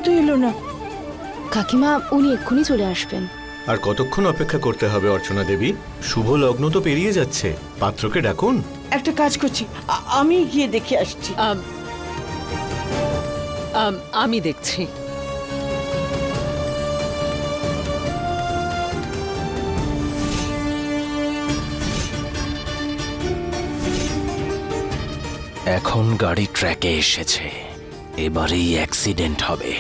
তো এলো না। কাকিমা উনি এক্ষুনি চলে আসবেন। আর কতক্ষণ অপেক্ষা করতে হবে অর্চনা দেবী? শুভ লগ্ন তো পেরিয়ে যাচ্ছে, পাত্রকে ডাকুন। একটা কাজ করছি, আমি গিয়ে দেখে আসছি। আমি দেখছি। এখন গাড়ি ট্র্যাকে এসেছে, এবারেই অ্যাক্সিডেন্ট হবে।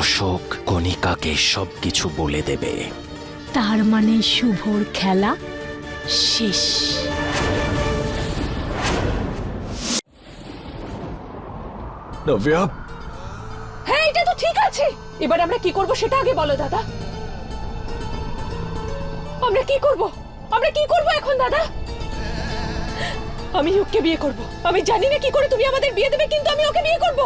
অশোক কণিকাকে সবকিছু বলে দেবে। তার মানে শুভর খেলা শেষ। নব্যা, হ্যাঁ, এটা তো ঠিক আছে। এবার আমরা কি করব সেটা আগে বলো দাদা। আমরা কি করব? আমরা কি করব এখন দাদা? আমি ওকে বিয়ে করব। আমি জানি না কি করে তুমি আমাদের বিয়ে দেবে, কিন্তু আমি ওকে বিয়ে করব।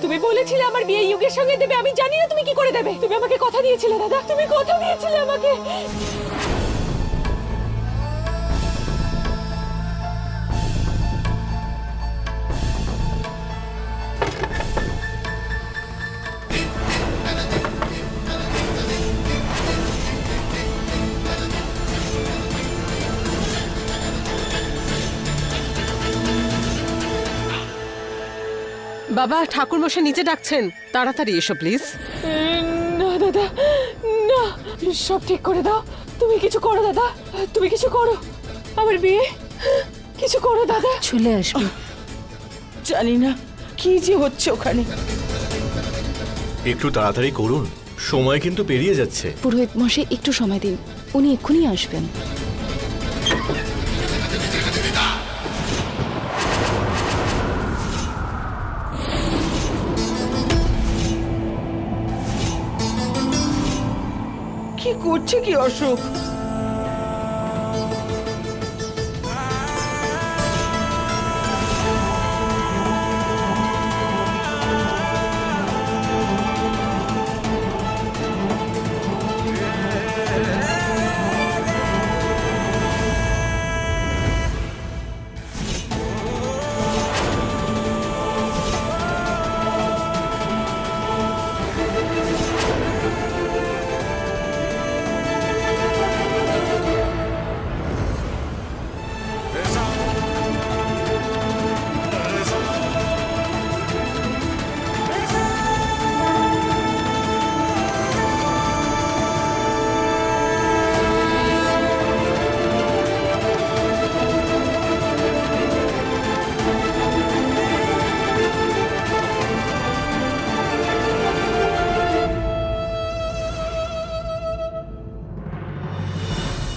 তুমি বলেছিলে আমার বিয়ে যুগের সঙ্গে দেবে, আমি জানি না তুমি কি করে দেবে। তুমি আমাকে কথা দিয়েছিলে দাদা, তুমি কথা দিয়েছিলে আমাকে। বাবা, ঠাকুরমশাই নিচে ডাকছেন, তাড়াতাড়ি এসো প্লিজ। না দাদা, না, সব ঠিক করে দাও। তুমি কিছু করো দাদা, তুমি কিছু করো। আমার বিয়ে কিছু করো দাদা। চলে আসবে। জানি না কি যে হচ্ছে ওখানে। একটু তাড়াতাড়ি করুন, সময় কিন্তু পেরিয়ে যাচ্ছে। পুরোহিত মশাই একটু সময় দিন, উনি এক্ষুনি আসবেন। কি করছে কি অশোক?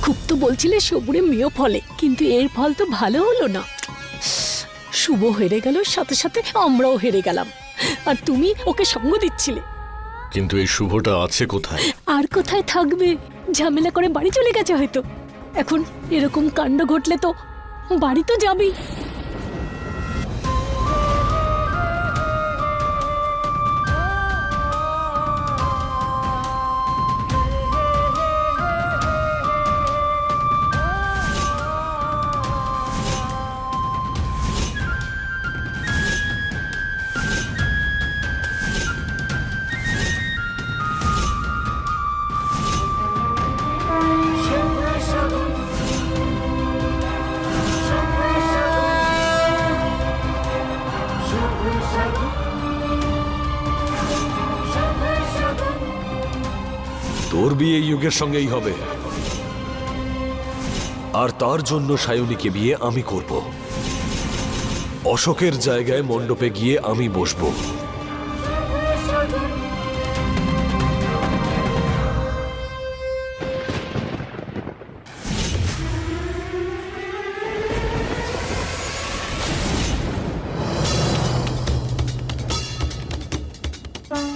খুব তো বলছিলে সবুরে মেয়েও ফলে, কিন্তু এর ফল তো ভালো হলো না। শুভ হেরে গেল, সাথে সাথে আমরাও হেরে গেলাম। আর তুমি ওকে সঙ্গ দিচ্ছিলে। কিন্তু এই শুভটা আছে কোথায়? আর কোথায় থাকবে? ঝামেলা করে বাড়ি চলে গেছে হয়তো। এখন এরকম কাণ্ড ঘটলে তো বাড়ি তো যাবেই। তোর বিয়ে যুগের সঙ্গেই হবে, আর তার জন্য সায়নীকে বিয়ে আমি করব। অশোকের জায়গায় মণ্ডপে গিয়ে আমি বসবো।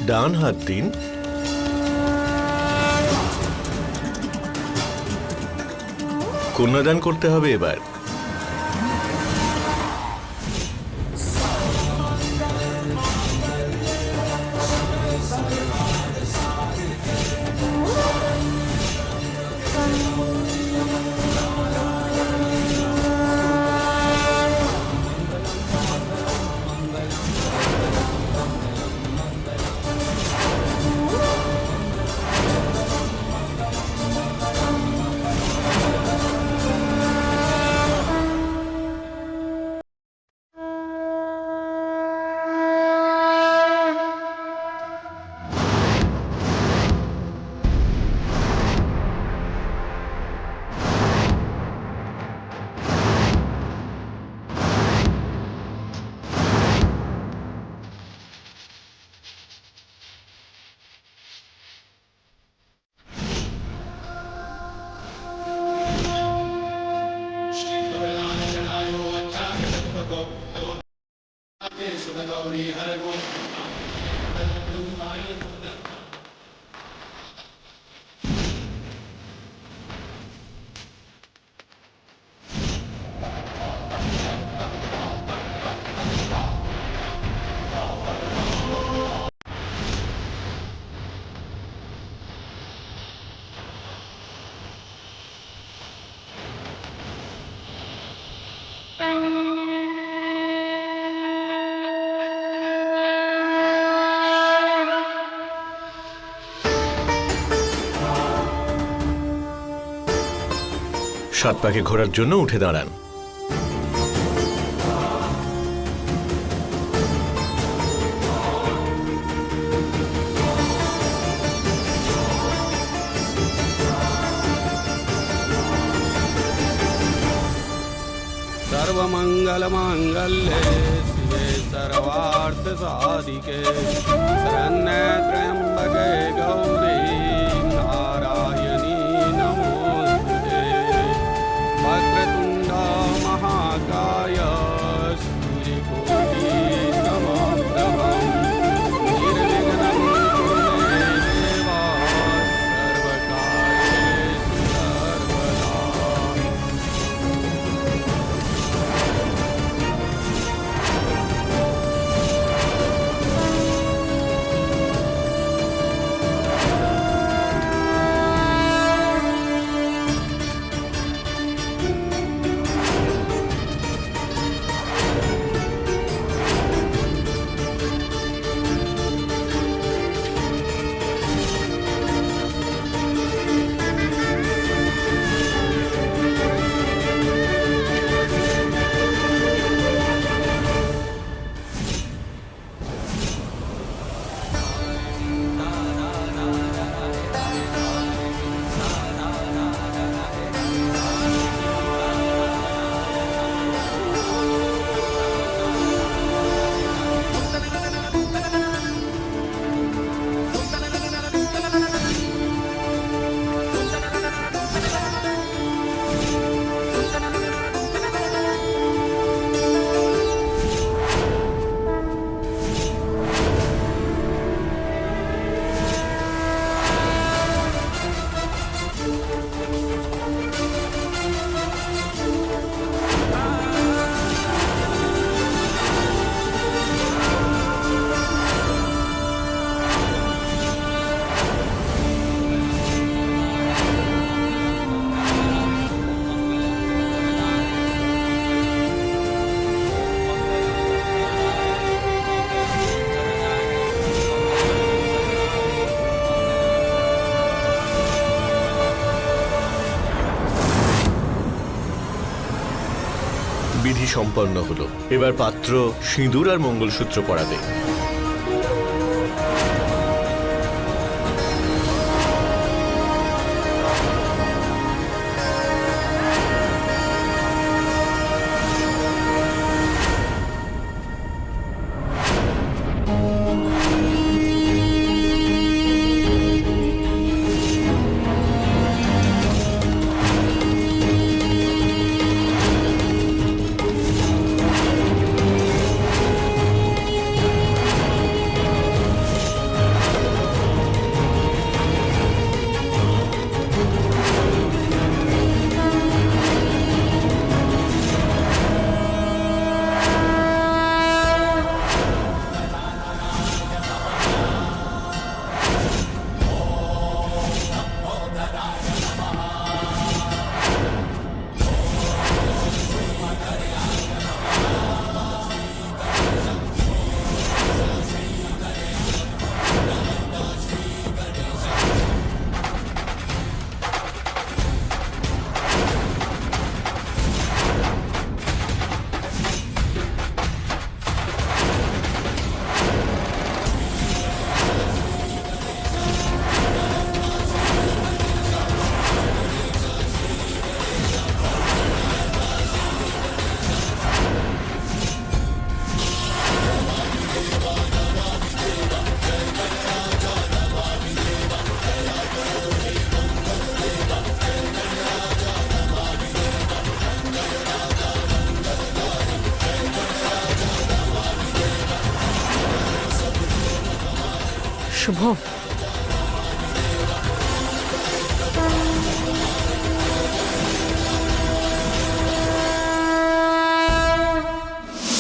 ডান হাত দিন। কন্যাদান করতে হবে এবার। সাত পাকে ঘোরার জন্য উঠে দাঁড়ান। सर्वमंगलमांगल्ये शिवे सर्वार्थसाधिके शरण्ये त्र्यंबके गौरी नारायणी नमोस्तुते वक्रतुंड महाकाय सूर्यकोटि समप्रभं निर्विघ्नं कुरु मे देवा सर्वकार्येषु सर्वदा। বিধি সম্পন্ন হলো। এবার পাত্র সিঁদুর আর মঙ্গলসূত্র পরাবে। শুভ